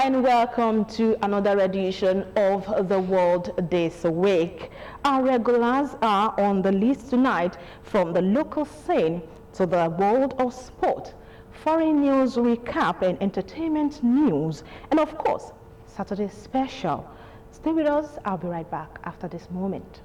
and welcome to another edition of The World This Week. Our regulars are on the list tonight, from the local scene to the world of sport, foreign news recap and entertainment news, and of course, Saturday special. Stay with us. I'll be right back after this moment.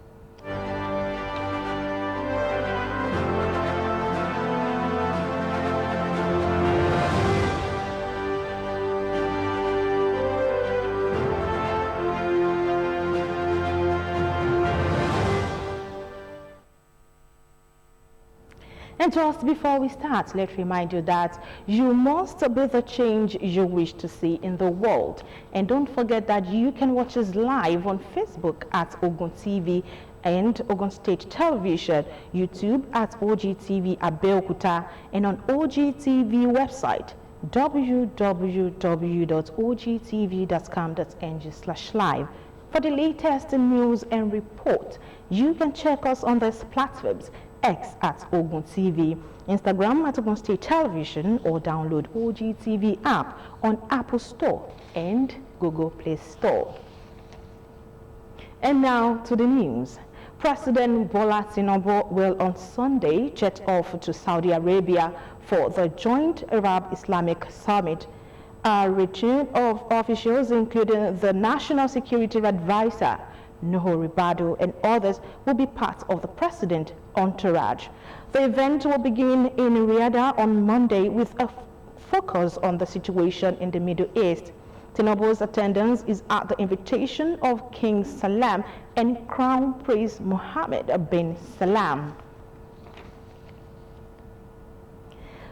And just before we start, let's remind you that you must be the change you wish to see in the world. And don't forget that you can watch us live on Facebook at OGTV and Ogun State Television, YouTube at OGTV Abeokuta, and on OGTV website www.ogtv.com.ng/live. For the latest news and report, you can check us on these platforms: X at Ogun TV, Instagram at Ogun State Television, or download OGTV app on Apple Store and Google Play Store. And now to the news. President Bola Tinubu will on Sunday jet off to Saudi Arabia for the Joint Arab Islamic Summit. A return of officials, including the National Security Advisor, Nuhu Ribadu, and others will be part of the president's entourage. The event will begin in Riyadh on Monday with a focus on the situation in the Middle East. Tinubu's attendance is at the invitation of King Salam and Crown Prince Mohammed bin Salam.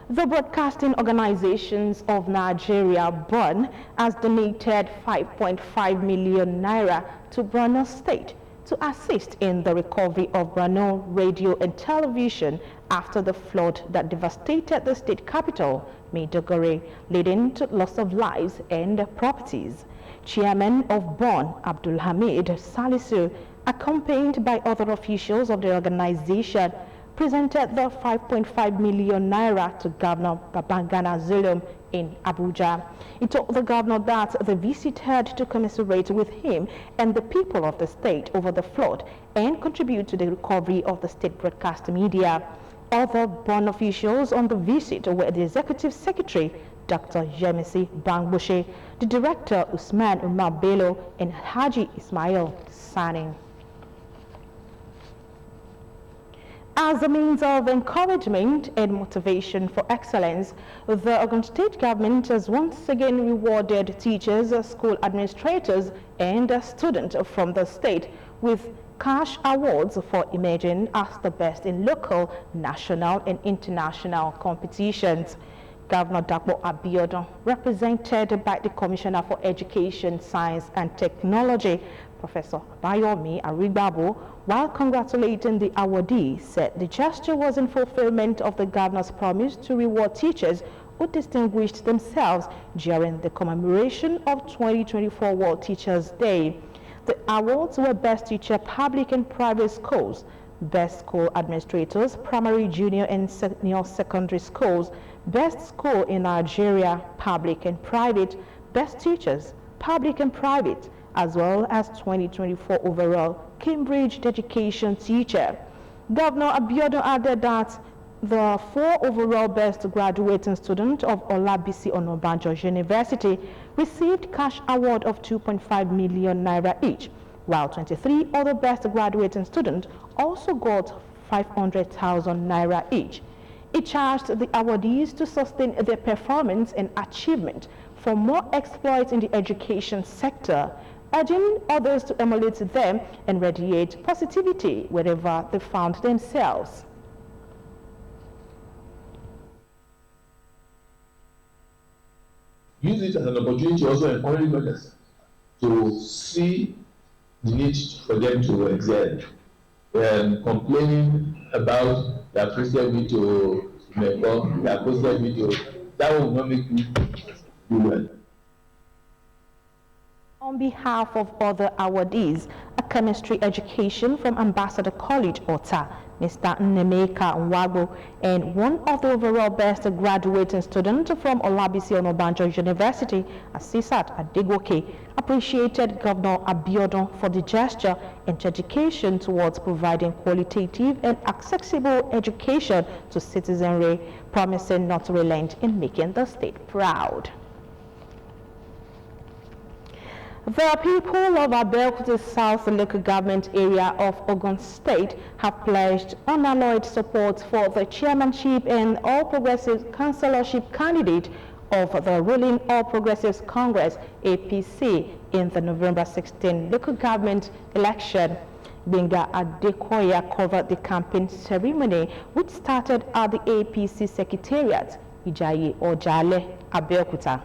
The Broadcasting Organizations of Nigeria, BON, has donated 5.5 million naira to Borno State to assist in the recovery of Borno radio and television after the flood that devastated the state capital, Maiduguri, leading to loss of lives and properties. Chairman of BON, Abdul Hamid Salisu, accompanied by other officials of the organization, presented the 5.5 million naira to Governor Babangana Zulum in Abuja. He told the governor that they visited to commiserate with him and the people of the state over the flood and contribute to the recovery of the state broadcast media. Other BON officials on the visit were the Executive Secretary, Dr. Yemisi Bangboshe, the Director, Usman Umar Bello, and Haji Ismail Sani. As a means of encouragement and motivation for excellence, the Ogun State government has once again rewarded teachers, school administrators, and students from the state with cash awards for emerging as the best in local, national, and international competitions. Governor Dr. Abeokuta, represented by the Commissioner for Education, Science, and Technology, Professor Bayomi Arigbabo, while congratulating the awardee, said the gesture was in fulfillment of the governor's promise to reward teachers who distinguished themselves during the commemoration of 2024 World Teachers' Day. The awards were Best Teacher Public and Private Schools, Best School Administrators, Primary, Junior, and Senior Secondary Schools, Best School in Nigeria, Public and Private, Best Teachers, Public and Private, as well as 2024 overall Cambridge Education Teacher. Governor Abeokuta added that the 4 overall best graduating students of Olabisi Onabanjo University received cash award of 2.5 million naira each, while 23 other best graduating students also got 500,000 naira each. It charged the awardees to sustain their performance and achievement for more exploits in the education sector, urging others to emulate them and radiate positivity wherever they found themselves. Use it as an opportunity to also encourage others to see the need for them to excel. Complaining about their posted video, their posted video, that will not make you do well. On behalf of other awardees, a chemistry education from Ambassador College, Ota, Mr. Nemeka Nwagbo, and one of the overall best graduating students from Olabisi Onabanjo University, Asisat Adegoke, appreciated Governor Abiodun for the gesture and dedication towards providing qualitative and accessible education to citizenry, promising not to relent in making the state proud. The people of Abeokuta South local government area of Ogun State have pledged unalloyed support for the chairmanship and All Progressives councillorship candidate of the ruling All Progressives Congress APC in the November 16 local government election. Benga Adekoya covered the campaign ceremony, which started at the APC Secretariat, Ijaye Ojale, Abeokuta.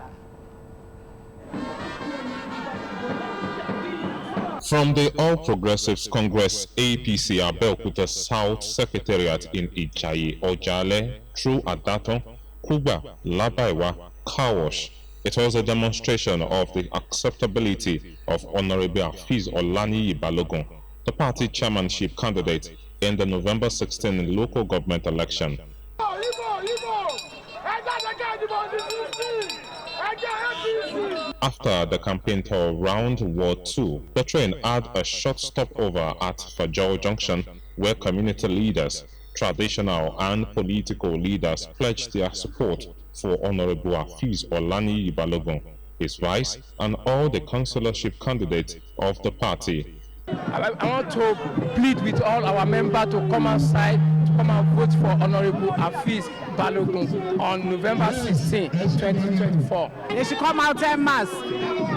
From the All Progressives Congress APC Abeokuta South Secretariat in Ijaye Ojale, through Adaton, Kuba, Labaiwa, Kawash, it was a demonstration of the acceptability of Honorable Hafiz Olaniyi Balogun, the party chairmanship candidate in the November 16 local government election. After the campaign tour round Ward 2, the train had a short stopover at Fajol Junction, where community leaders, traditional and political leaders pledged their support for Honorable Hafiz Olaniyi Balogun, his vice, and all the councillorship candidates of the party. I want to plead with all our members to come outside, to come and vote for Honorable Hafiz Balogun on November 16, 2024. They should come out en masse.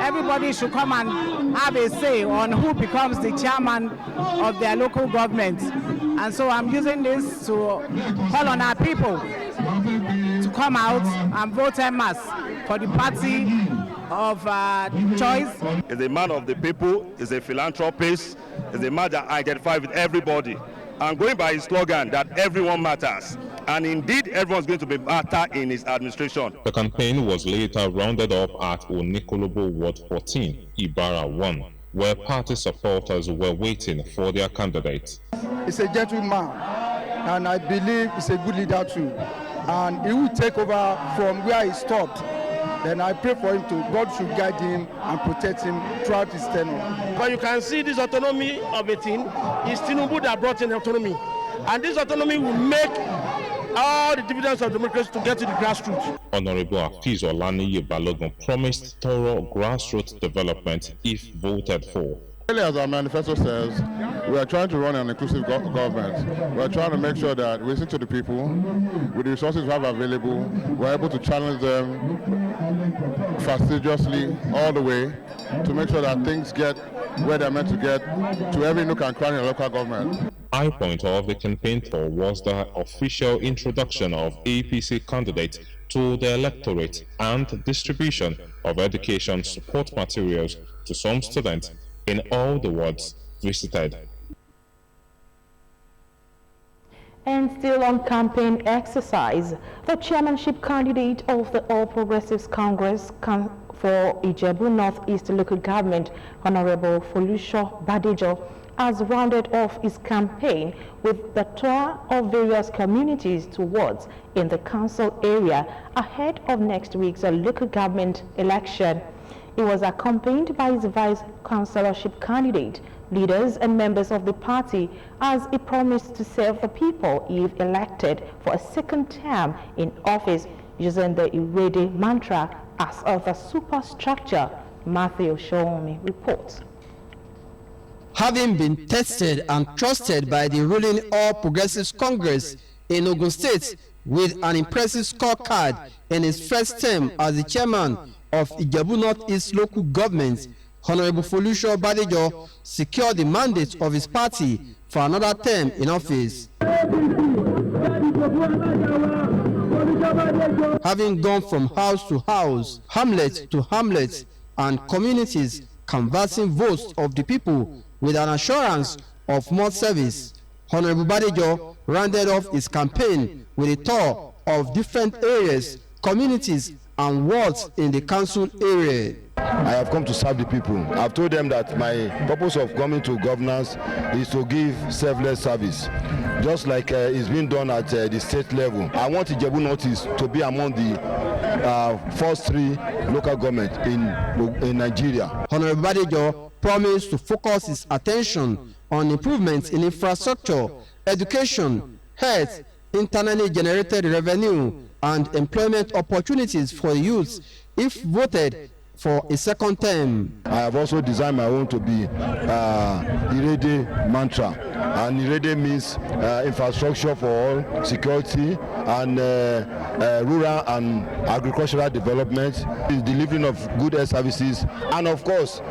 Everybody should come and have a say on who becomes the chairman of their local government. And so I'm using this to call on our people to come out and vote en masse for the party of choice. He's a man of the people, he's a philanthropist, he's a man that identifies with everybody. And going by his slogan that everyone matters. And indeed, everyone's going to be matter in his administration. The campaign was later rounded up at Onikolobo Ward 14, Ibara 1, where party supporters were waiting for their candidate. He's a gentleman, and I believe he's a good leader too. And he will take over from where he stopped. Then I pray for him to, God should guide him and protect him throughout his tenure. But you can see this autonomy of a thing is Tinubu that brought in autonomy. And this autonomy will make all the dividends of democracy to get to the grassroots. Honorable Hafiz Olaniyi Balogun promised thorough grassroots development if voted for. As our manifesto says, we are trying to run an inclusive government. We are trying to make sure that we listen to the people. With the resources we have available, we're able to challenge them fastidiously all the way to make sure that things get where they're meant to get to every nook and cranny in local government. High point of the campaign tour was the official introduction of APC candidates to the electorate and distribution of education support materials to some students in all the wards visited. And still on campaign exercise, the chairmanship candidate of the All Progressives Congress for Ijebu Northeast local government, Honorable Folusho Badejo, has rounded off his campaign with the tour of various communities to wards in the council area ahead of next week's local government election. He was accompanied by his vice councillorship candidate, leaders and members of the party, as he promised to serve the people if elected for a second term in office, using the Irede mantra as of the superstructure. Matthew Shoumi reports. Having been tested and trusted by the ruling All Progressives Congress in Ogun State with an impressive scorecard in his first term as the chairman of Ijebu Northeast local government, Honorable Folusho Badejo secured the mandate of his party for another term in office. Having gone from house to house, hamlet to hamlet, and communities canvassing votes of the people with an assurance of more service, Honorable Badejo rounded off his campaign with a tour of different areas, communities, and wards in the council area. I have come to serve the people. I've told them that my purpose of coming to governance is to give selfless service, just like it's been done at the state level. I want Ijebu Northeast to be among the first 3 local governments in Nigeria. Honorable Badejo promised to focus his attention on improvements in infrastructure, education, health, internally generated revenue, and employment opportunities for youths if voted for a second term. I have also designed my own to be Irede mantra, and Irede means infrastructure for all, security, and rural and agricultural development, delivering of good health services, and of course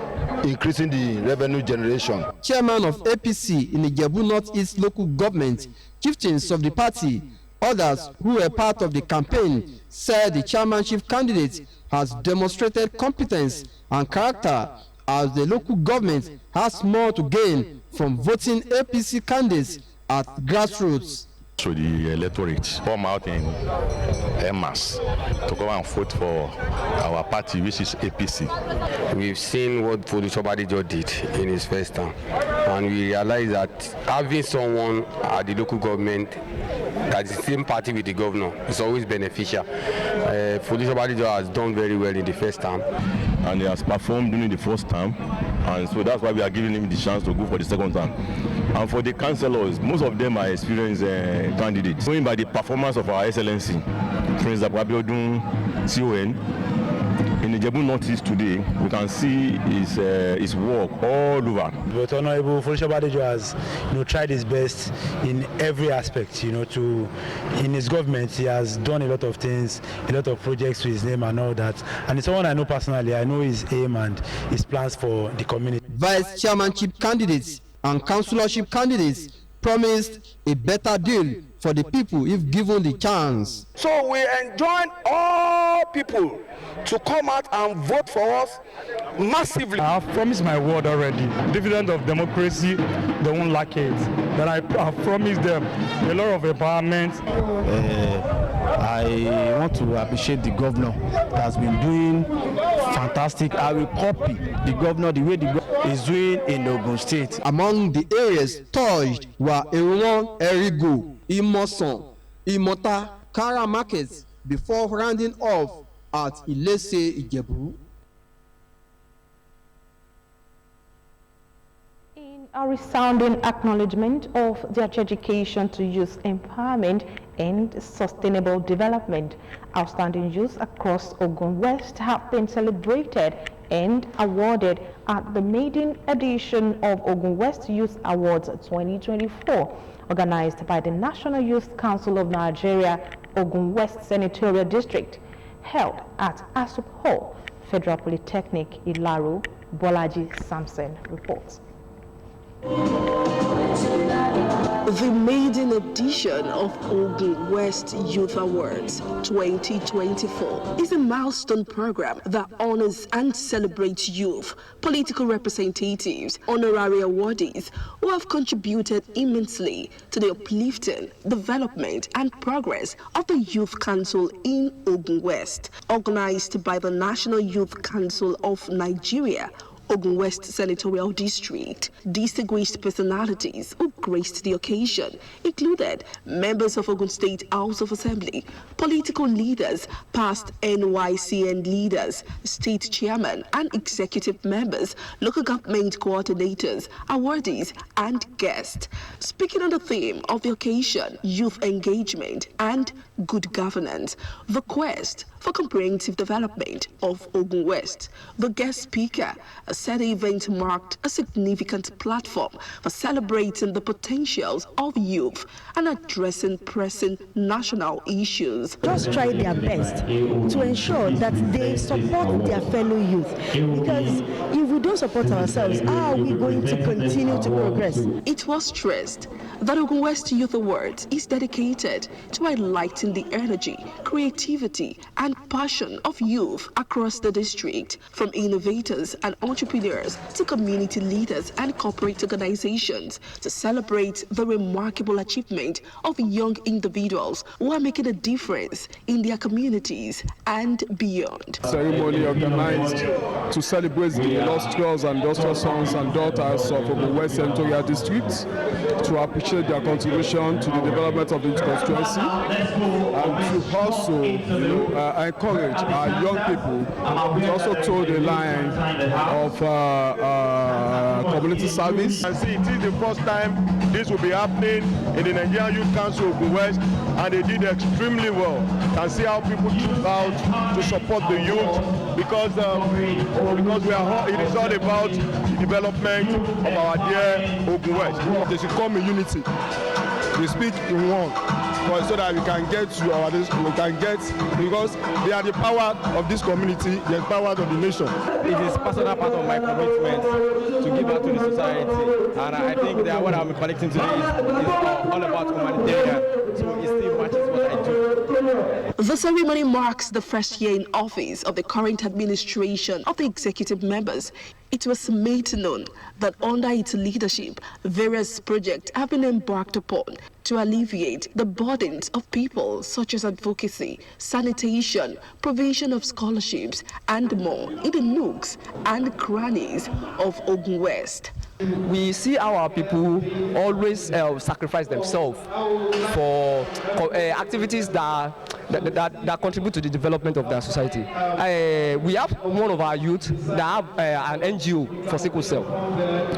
increasing the revenue generation. Chairman of APC in the Ijebu Northeast local government, chieftains of the party, others who were part of the campaign, said the chairmanship candidate has demonstrated competence and character, as the local government has more to gain from voting APC candidates at grassroots. So the electorate come out in mass to go and vote for our party, which is APC. We've seen what Folisha Badejo did in his first term, and we realize that having someone at the local government that is the same party with the governor is always beneficial. Folisha Badejo has done very well in the first term, and he has performed during the first term, and so that's why we are giving him the chance to go for the second term. And for the councillors, most of them are experienced candidates. Going by the performance of our Excellency, Prince Abeokuta CON, in the Ijebu Northeast today, we can see his work all over. But Honorable Folisha Badejo has, tried his best in every aspect. In his government, he has done a lot of things, a lot of projects to his name and all that. And it's someone I know personally. I know his aim and his plans for the community. Vice chairmanship candidates and councillorship candidates promised a better deal for the people if given the chance. So we enjoin all people to come out and vote for us massively. I have promised my word already. Dividend of democracy, they won't lack it. That I have promised them a lot of empowerment. I want to appreciate the governor that has been doing fantastic. I will copy the governor the way the governor is doing in Ogun State. Among the areas touched were Erewon, Erigo, Imoson, Imota, Kara markets before rounding off at Ilese, Ijebu. In a resounding acknowledgement of their dedication to youth empowerment and sustainable development, outstanding youth across Ogun West have been celebrated and awarded at the maiden edition of Ogun West Youth Awards 2024, organized by the National Youth Council of Nigeria, Ogun West Senatorial District, held at Asup Hall, Federal Polytechnic, Ilaro. Bolaji Samson reports. The maiden edition of Ogun West Youth Awards 2024 is a milestone program that honors and celebrates youth, political representatives, honorary awardees who have contributed immensely to the uplifting, development and progress of the Youth Council in Ogun West, organized by the National Youth Council of Nigeria, Ogun West Senatorial District. Distinguished personalities who graced the occasion included members of Ogun State House of Assembly, political leaders, past NYCN leaders, state chairman and executive members, local government coordinators, awardees and guests. Speaking on the theme of the occasion, youth engagement and good governance, the quest for comprehensive development of Ogun West, the guest speaker said the event marked a significant platform for celebrating the potentials of youth and addressing pressing national issues. Just try their best to ensure that they support their fellow youth, because if we don't support ourselves, how are we going to continue to progress? It was stressed that Ogun West Youth Awards is dedicated to highlighting the energy, creativity and passion of youth across the district, from innovators and entrepreneurs entrepreneurs to community leaders and corporate organizations to celebrate the remarkable achievement of young individuals who are making a difference in their communities and beyond. Ceremony organized to celebrate the illustrious and illustrious sons and daughters of Ogun West Senatorial District, to appreciate their contribution to the development of the constituency, and to also encourage our young people to also toe the line of community service. And see, it is the first time this will be happening in the Nigerian Youth Council of Ogun West, and they did extremely well. And see how people took out to support the youth, because it is all about the development of our dear Ogun West. They should come in unity. We speak in one, so that we can get to our, because they are the power of this community, the power of the nation. It is personal part of my commitment to give back to the society, and I think that what I'm collecting today is all about humanitarian, so it still matches what I do. The ceremony marks the first year in office of the current administration of the executive members. It was made known that under its leadership, various projects have been embarked upon to alleviate the burdens of people, such as advocacy, sanitation, provision of scholarships, and more in the nooks and crannies of Ogun West. We see our people always sacrifice themselves for activities that contribute to the development of their society. We have one of our youth that have an NGO for sickle cell,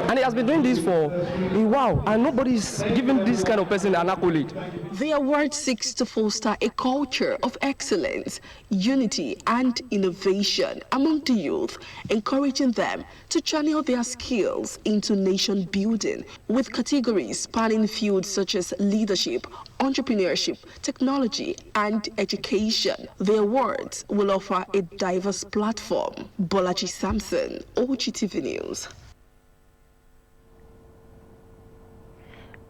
and he has been doing this for a while, and nobody is giving this kind of person an accolade. The award seeks to foster a culture of excellence, unity, and innovation among the youth, encouraging them to channel their skills into nation building, with categories spanning fields such as leadership, entrepreneurship, technology, and education. The awards will offer a diverse platform. Bolaji Samson, OGTV News.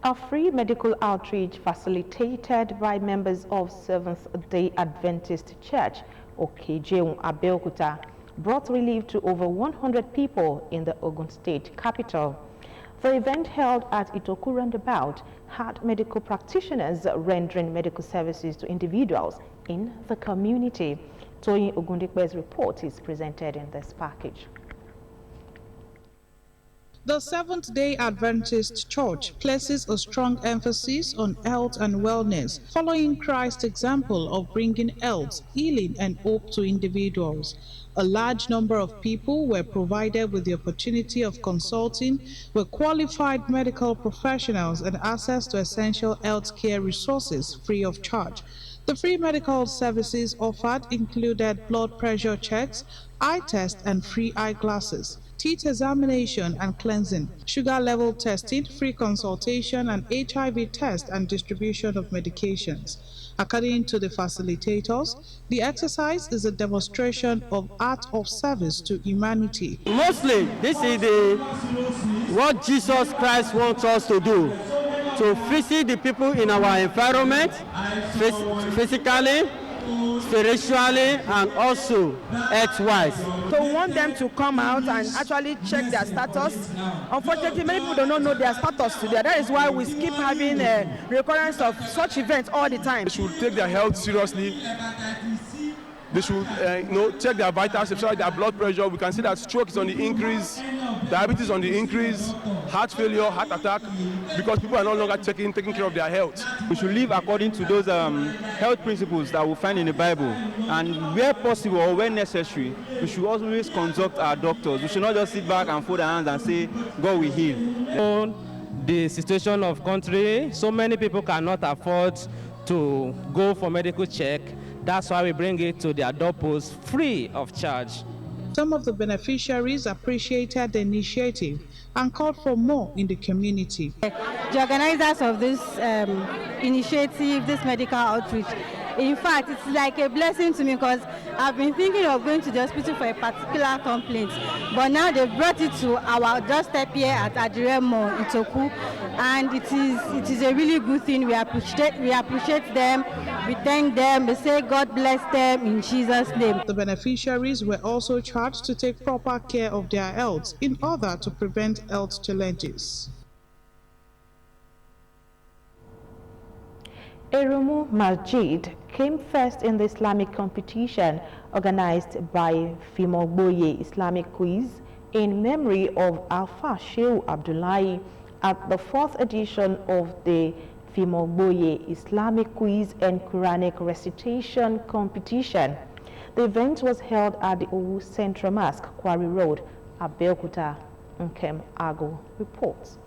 A free medical outreach facilitated by members of Seventh-day Adventist Church, OGTV Abeokuta, brought relief to over 100 people in the Ogun State capital. The event held at Itoku Roundabout had medical practitioners rendering medical services to individuals in the community. Toyin Ogundikwe's report is presented in this package. The Seventh-day Adventist Church places a strong emphasis on health and wellness, following Christ's example of bringing health, healing, and hope to individuals. A large number of people were provided with the opportunity of consulting with qualified medical professionals and access to essential health care resources free of charge. The free medical services offered included blood pressure checks, eye tests, and free eyeglasses, teeth examination and cleansing, sugar level testing, free consultation, and HIV test and distribution of medications. According to the facilitators, the exercise is a demonstration of act of service to humanity. Mostly, this is what Jesus Christ wants us to do, to visit the people in our environment, physically, spiritually, and also health-wise. So we want them to come out and actually check their status. Unfortunately, many people do not know their status today. That is why we keep having a recurrence of such events all the time. They should take their health seriously. They should check their vitals, especially their blood pressure. We can see that stroke is on the increase, diabetes on the increase, heart failure, heart attack, because people are no longer taking care of their health. We should live according to those health principles that we find in the Bible, and where possible or where necessary, we should always consult our doctors. We should not just sit back and fold our hands and say, God will heal. The situation of country, so many people cannot afford to go for medical check. That's why we bring it to their doorpost free of charge. Some of the beneficiaries appreciated the initiative and called for more in the community. The organizers of this initiative, this medical outreach, In fact, it's like a blessing to me because I've been thinking of going to the hospital for a particular complaint, but now they brought it to our doorstep here at Adiremo in Toku, and it is a really good thing. We appreciate them. We thank them. We say God bless them in Jesus' name. The beneficiaries were also charged to take proper care of their health in order to prevent health challenges. Erumu Masjid came first in the Islamic competition organized by Fimogboye Islamic Quiz in memory of Alfa Shehu Abdullahi at the 4th edition of the Fimogboye Islamic Quiz and Quranic Recitation Competition. The event was held at the Owu Central Mosque, Quarry Road, Abeokuta. Nkem Ago reports.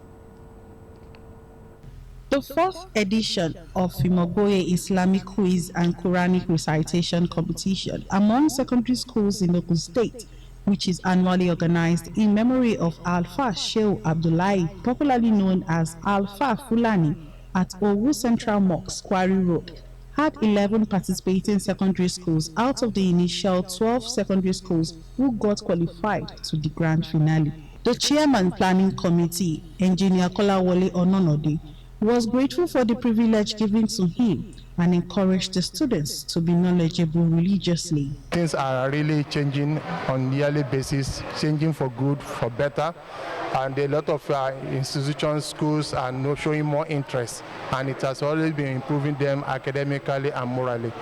The 4th edition of Fimogboye Islamic Quiz and Quranic Recitation Competition among secondary schools in Ogun State, which is annually organized in memory of Alfa Shehu Abdullahi, popularly known as Alfa Fulani, at Owu Central Mosque, Quarry Road, had 11 participating secondary schools out of the initial 12 secondary schools who got qualified to the grand finale. The chairman planning committee, Engineer Kolawole Ononode, was grateful for the privilege given to him and encouraged the students to be knowledgeable religiously. Things are really changing on a yearly basis, changing for good, for better, and a lot of institutions, schools are now showing more interest, and it has always been improving them academically and morally.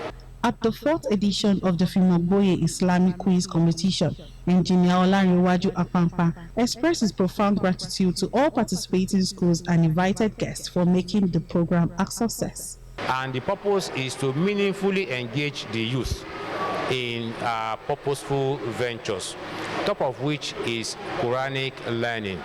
At the 4th edition of the Fimogboye Islamic Quiz competition, Engineer Olanrewaju Apampa expressed his profound gratitude to all participating schools and invited guests for making the program a success. And the purpose is to meaningfully engage the youth in purposeful ventures, top of which is Quranic learning,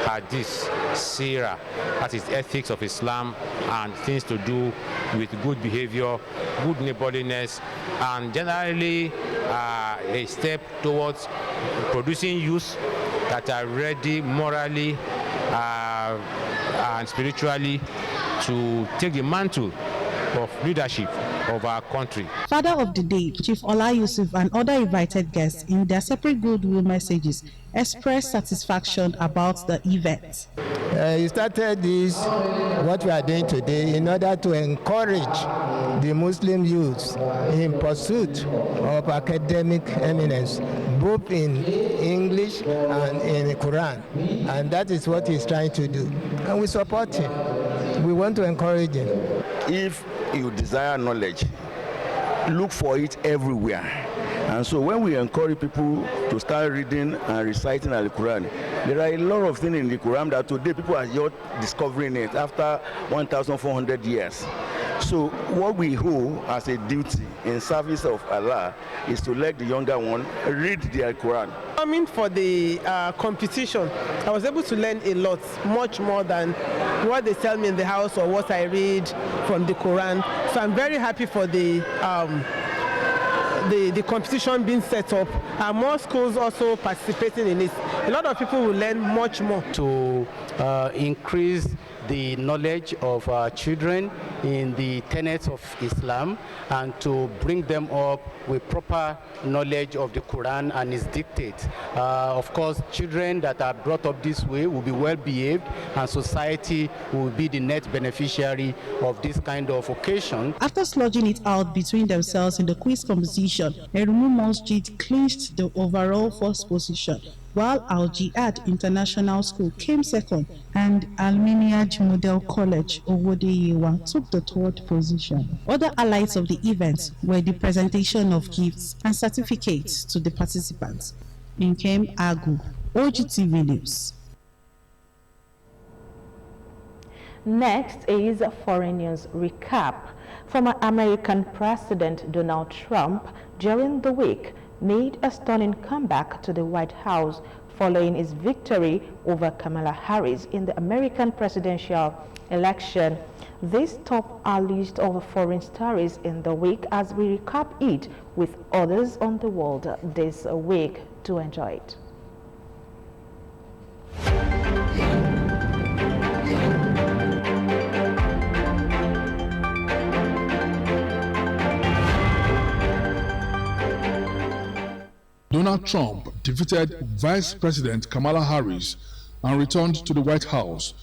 Hadith, Sirah, that is ethics of Islam, and things to do with good behavior, good neighborliness, and generally a step towards producing youth that are ready morally and spiritually to take the mantle of leadership of our country. Father of the Day, Chief Ola Yusuf, and other invited guests in their separate goodwill messages expressed satisfaction about the event. You started this, what we are doing today, in order to encourage the Muslim youth in pursuit of academic eminence, both in English and in the Quran. And that is what he's trying to do. And we support him. We want to encourage him. If you desire knowledge, look for it everywhere. And so when we encourage people to start reading and reciting Al-Quran, there are a lot of things in the Quran that today people are just discovering it after 1,400 years. So what we owe as a duty in service of Allah is to let the younger one read the Quran. Coming for the competition, I was able to learn a lot, much more than what they tell me in the house or what I read from the Quran. So I'm very happy for the competition being set up, and more schools also participating in it. A lot of people will learn much more. To increase the knowledge of our children in the tenets of Islam and to bring them up with proper knowledge of the Quran and its dictates. Of course, children that are brought up this way will be well behaved, and society will be the net beneficiary of this kind of occasion. After sludging it out between themselves in the quiz competition, Erumu Masjid clinched the overall first position, while Al Jihad International School came second and Alminiyaj Model College, Owodeyewa, took the 3rd position. Other highlights of the event were the presentation of gifts and certificates to the participants. Nkem Agu, OGTV News. Next is a foreign news recap. Former American President Donald Trump, during the week, made a stunning comeback to the White House following his victory over Kamala Harris in the American presidential election. This topped our list of foreign stories in the week as we recap it with others on the world this week. To enjoy it. Donald Trump defeated Vice President Kamala Harris and returned to the White House